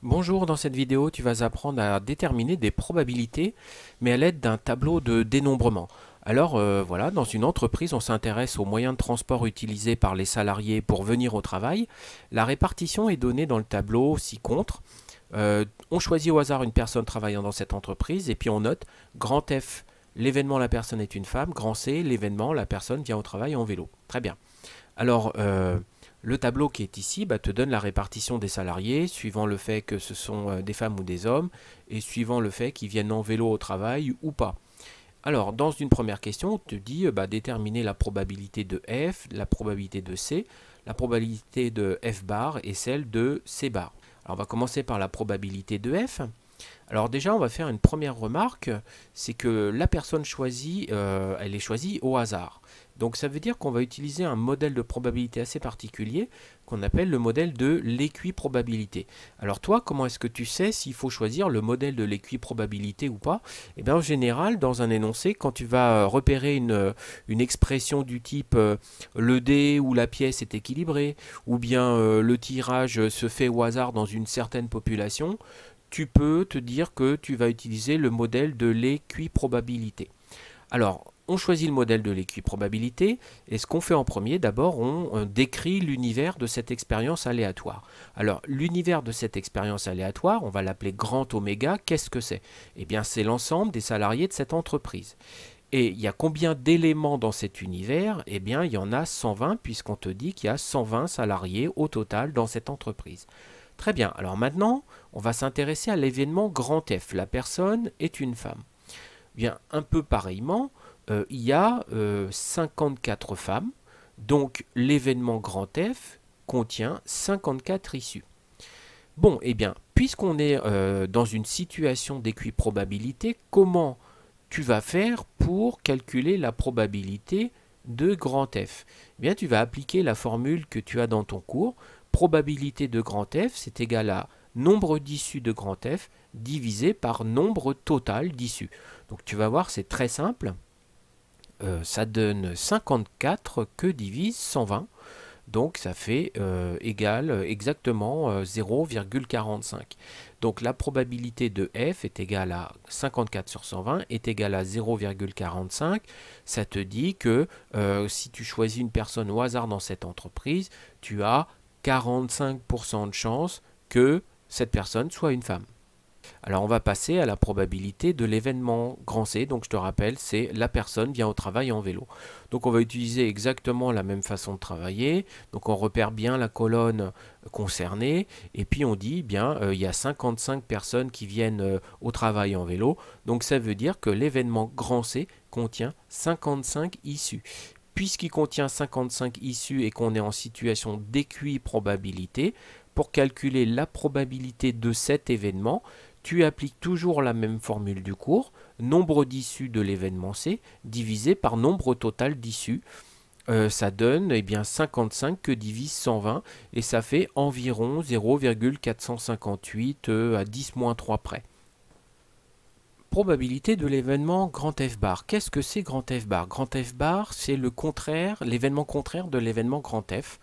Bonjour, dans cette vidéo, tu vas apprendre à déterminer des probabilités, mais à l'aide d'un tableau de dénombrement. Alors voilà, dans une entreprise, on s'intéresse aux moyens de transport utilisés par les salariés pour venir au travail. La répartition est donnée dans le tableau ci-contre. On choisit au hasard une personne travaillant dans cette entreprise et puis on note grand F, l'événement la personne est une femme, grand C, l'événement la personne vient au travail en vélo. Très bien. Alors, le tableau qui est ici te donne la répartition des salariés, suivant le fait que ce sont des femmes ou des hommes, et suivant le fait qu'ils viennent en vélo au travail ou pas. Alors, dans une première question, on te dit déterminer la probabilité de F, la probabilité de C, la probabilité de F bar et celle de C bar. Alors, on va commencer par la probabilité de F. Alors déjà, on va faire une première remarque, c'est que la personne choisie, elle est choisie au hasard. Donc ça veut dire qu'on va utiliser un modèle de probabilité assez particulier qu'on appelle le modèle de l'équiprobabilité. Alors toi, comment est-ce que tu sais s'il faut choisir le modèle de l'équiprobabilité ou pas? Eh bien en général, dans un énoncé, quand tu vas repérer une expression du type le dé ou la pièce est équilibrée, ou bien le tirage se fait au hasard dans une certaine population, tu peux te dire que tu vas utiliser le modèle de l'équiprobabilité. Alors, on choisit le modèle de l'équiprobabilité et ce qu'on fait en premier, d'abord, on décrit l'univers de cette expérience aléatoire. Alors, l'univers de cette expérience aléatoire, on va l'appeler grand oméga. Qu'est-ce que c'est? Eh bien, c'est l'ensemble des salariés de cette entreprise. Et il y a combien d'éléments dans cet univers? Eh bien, il y en a 120 puisqu'on te dit qu'il y a 120 salariés au total dans cette entreprise. Très bien, alors maintenant, on va s'intéresser à l'événement grand F. La personne est une femme. Bien, un peu pareillement, il y a 54 femmes, donc l'événement grand F contient 54 issues. Bon, eh bien, puisqu'on est dans une situation d'équiprobabilité, comment tu vas faire pour calculer la probabilité de grand F? Eh bien, tu vas appliquer la formule que tu as dans ton cours. Probabilité de grand F, c'est égal à nombre d'issues de grand F divisé par nombre total d'issues. Donc tu vas voir, c'est très simple. Ça donne 54 que divise 120. Donc ça fait égal exactement 0,45. Donc la probabilité de F est égale à 54 sur 120 est égale à 0,45. Ça te dit que si tu choisis une personne au hasard dans cette entreprise, tu as 45% de chance que cette personne soit une femme. Alors on va passer à la probabilité de l'événement grand C. Donc je te rappelle, c'est la personne vient au travail en vélo. Donc on va utiliser exactement la même façon de travailler. Donc on repère bien la colonne concernée et puis on dit bien il y a 55 personnes qui viennent au travail en vélo. Donc ça veut dire que l'événement grand C contient 55 issues. Puisqu'il contient 55 issues et qu'on est en situation d'équiprobabilité, pour calculer la probabilité de cet événement, tu appliques toujours la même formule du cours, nombre d'issues de l'événement C divisé par nombre total d'issues. Ça donne eh bien, 55 que divise 120 et ça fait environ 0,458 à 10-3 près. Probabilité de l'événement grand F bar. Qu'est-ce que c'est grand F bar? Grand F bar, c'est le contraire, l'événement contraire de l'événement grand F.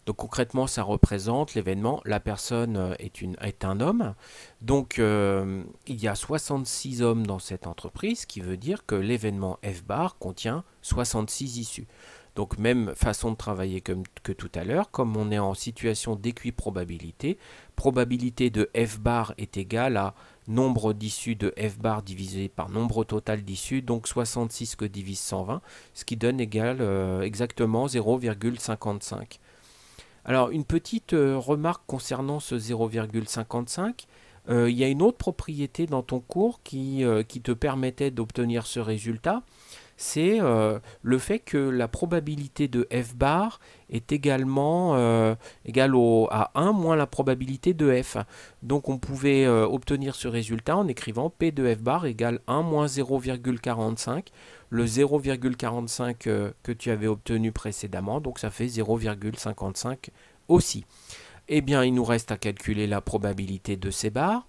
Donc concrètement, ça représente l'événement, la personne est un homme. Donc il y a 66 hommes dans cette entreprise, ce qui veut dire que l'événement F bar contient 66 issues. Donc même façon de travailler que tout à l'heure, comme on est en situation d'équiprobabilité, probabilité de F bar est égale à nombre d'issues de F bar divisé par nombre total d'issues, donc 66 que divise 120, ce qui donne exactement 0,55. Alors une petite remarque concernant ce 0,55, il y a une autre propriété dans ton cours qui te permettait d'obtenir ce résultat, c'est le fait que la probabilité de F bar est également égale à 1 moins la probabilité de F. Donc on pouvait obtenir ce résultat en écrivant P de F bar égale 1 moins 0,45. Le 0,45 que tu avais obtenu précédemment, donc ça fait 0,55 aussi. Eh bien, il nous reste à calculer la probabilité de C bar.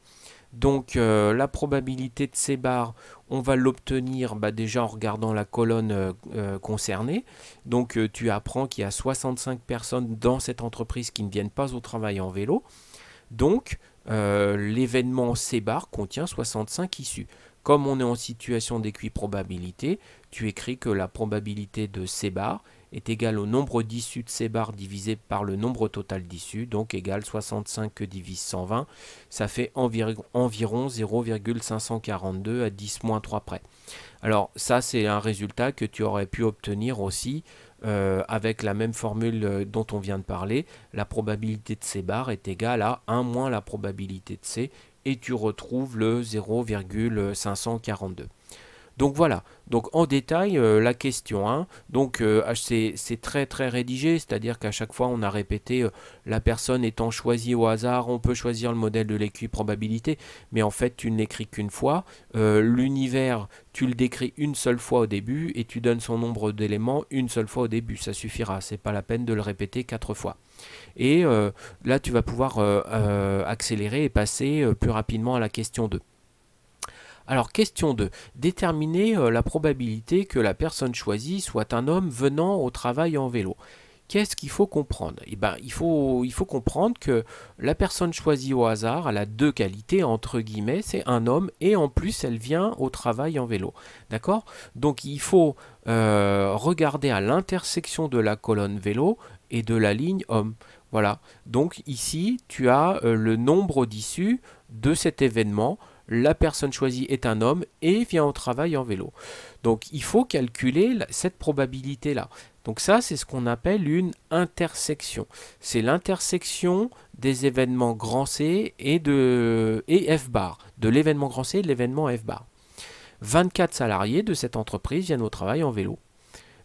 Donc la probabilité de C bar, on va l'obtenir déjà en regardant la colonne concernée. Donc tu apprends qu'il y a 65 personnes dans cette entreprise qui ne viennent pas au travail en vélo. Donc l'événement C bar contient 65 issues. Comme on est en situation d'équiprobabilité, tu écris que la probabilité de C bar est égale au nombre d'issues de C bar divisé par le nombre total d'issues, donc égale 65 que divise 120, ça fait environ 0,542 à 10-3 près. Alors ça c'est un résultat que tu aurais pu obtenir aussi avec la même formule dont on vient de parler. La probabilité de C bar est égale à 1 moins la probabilité de C et tu retrouves le 0,542. Donc voilà, donc en détail la question 1, donc c'est très très rédigé, c'est-à-dire qu'à chaque fois on a répété la personne étant choisie au hasard, on peut choisir le modèle de l'équiprobabilité, mais en fait tu ne l'écris qu'une fois, l'univers tu le décris une seule fois au début et tu donnes son nombre d'éléments une seule fois au début, ça suffira, c'est pas la peine de le répéter 4 fois. Et là tu vas pouvoir accélérer et passer plus rapidement à la question 2. Alors, question 2. Déterminer la probabilité que la personne choisie soit un homme venant au travail en vélo. Qu'est-ce qu'il faut comprendre? Il faut comprendre que la personne choisie au hasard, elle a deux qualités, entre guillemets, c'est un homme et en plus elle vient au travail en vélo. D'accord? Donc il faut regarder à l'intersection de la colonne vélo et de la ligne homme. Voilà. Donc ici, tu as le nombre d'issues de cet événement. La personne choisie est un homme et vient au travail en vélo. Donc il faut calculer cette probabilité-là. Donc ça, c'est ce qu'on appelle une intersection. C'est l'intersection des événements grand C et F bar, de l'événement grand C et de l'événement F bar. 24 salariés de cette entreprise viennent au travail en vélo.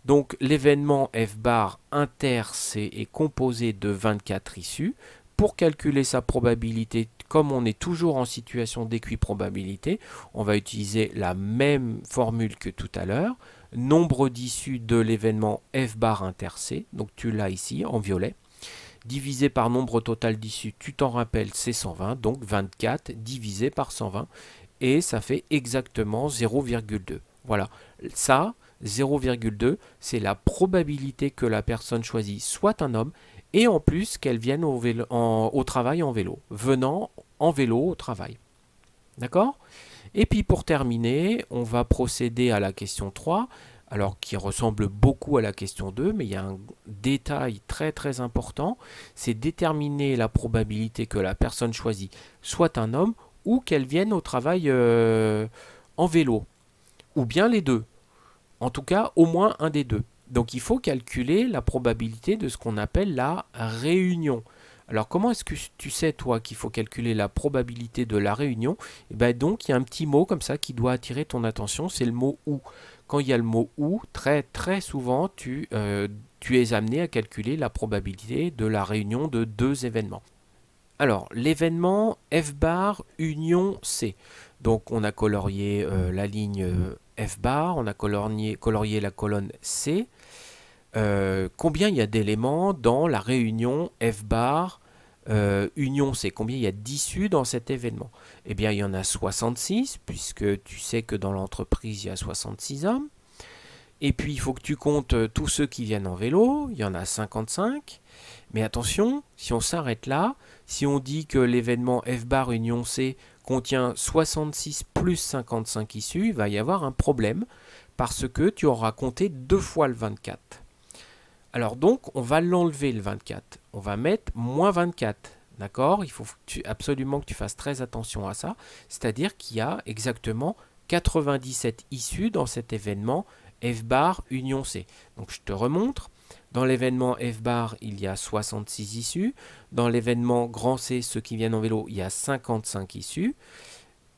Donc l'événement F bar inter C est composé de 24 issues. Pour calculer sa probabilité, comme on est toujours en situation d'équiprobabilité, on va utiliser la même formule que tout à l'heure. Nombre d'issues de l'événement F bar inter C, donc tu l'as ici en violet, divisé par nombre total d'issues, tu t'en rappelles, c'est 120, donc 24 divisé par 120, et ça fait exactement 0,2. Voilà, ça, 0,2, c'est la probabilité que la personne choisie soit un homme, et en plus qu'elle vienne au travail en vélo, venant en vélo au travail. D'accord? Et puis pour terminer, on va procéder à la question 3, alors qui ressemble beaucoup à la question 2, mais il y a un détail très très important, c'est déterminer la probabilité que la personne choisie soit un homme ou qu'elle vienne au travail en vélo, ou bien les deux. En tout cas, au moins un des deux. Donc il faut calculer la probabilité de ce qu'on appelle la réunion. Alors comment est-ce que tu sais toi qu'il faut calculer la probabilité de la réunion? Et bien donc il y a un petit mot comme ça qui doit attirer ton attention, c'est le mot ou. Quand il y a le mot ou, très très souvent tu es amené à calculer la probabilité de la réunion de deux événements. Alors, l'événement F bar union C. Donc, on a colorié la ligne F bar, on a colorié la colonne C. Combien il y a d'éléments dans la réunion F bar union C? Combien il y a d'issues dans cet événement? Eh bien, il y en a 66, puisque tu sais que dans l'entreprise, il y a 66 hommes. Et puis, il faut que tu comptes tous ceux qui viennent en vélo. Il y en a 55. Mais attention, si on s'arrête là, si on dit que l'événement F bar union C contient 66 plus 55 issues, il va y avoir un problème parce que tu auras compté deux fois le 24. Alors donc, on va l'enlever le 24. On va mettre moins 24. D'accord? Il faut absolument que tu fasses très attention à ça. C'est-à-dire qu'il y a exactement 97 issues dans cet événement F bar union C. Donc je te remontre. Dans l'événement F bar, il y a 66 issues. Dans l'événement grand C, ceux qui viennent en vélo, il y a 55 issues.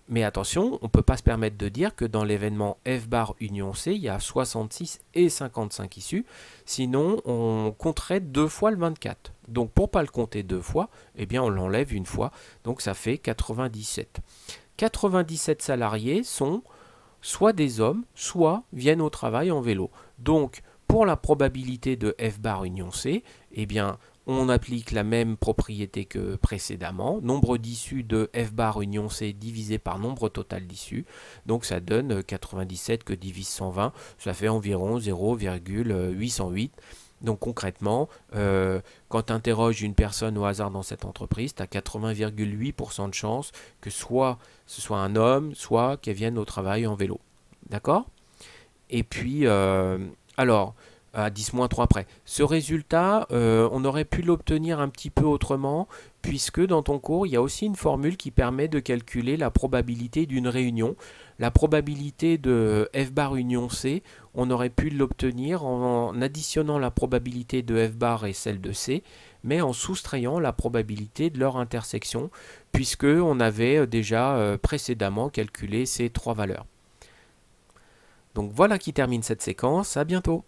Mais attention, on ne peut pas se permettre de dire que dans l'événement F bar union C, il y a 66 et 55 issues. Sinon, on compterait deux fois le 24. Donc pour ne pas le compter deux fois, eh bien on l'enlève une fois. Donc ça fait 97. 97 salariés sont soit des hommes, soit viennent au travail en vélo. Donc pour la probabilité de F bar union C, eh bien, On applique la même propriété que précédemment, nombre d'issues de f bar union c divisé par nombre total d'issues, donc ça donne 97 que divise 120, ça fait environ 0,808. Donc concrètement, quand tu interroges une personne au hasard dans cette entreprise, tu as 80,8% de chances que soit ce soit un homme, soit qu'elle vienne au travail en vélo. D'accord? Et puis, alors, à 10-3 près. Ce résultat, on aurait pu l'obtenir un petit peu autrement, puisque dans ton cours, il y a aussi une formule qui permet de calculer la probabilité d'une réunion. La probabilité de f bar union C, on aurait pu l'obtenir en additionnant la probabilité de f bar et celle de C, mais en soustrayant la probabilité de leur intersection, puisque on avait déjà précédemment calculé ces trois valeurs. Donc voilà qui termine cette séquence, à bientôt.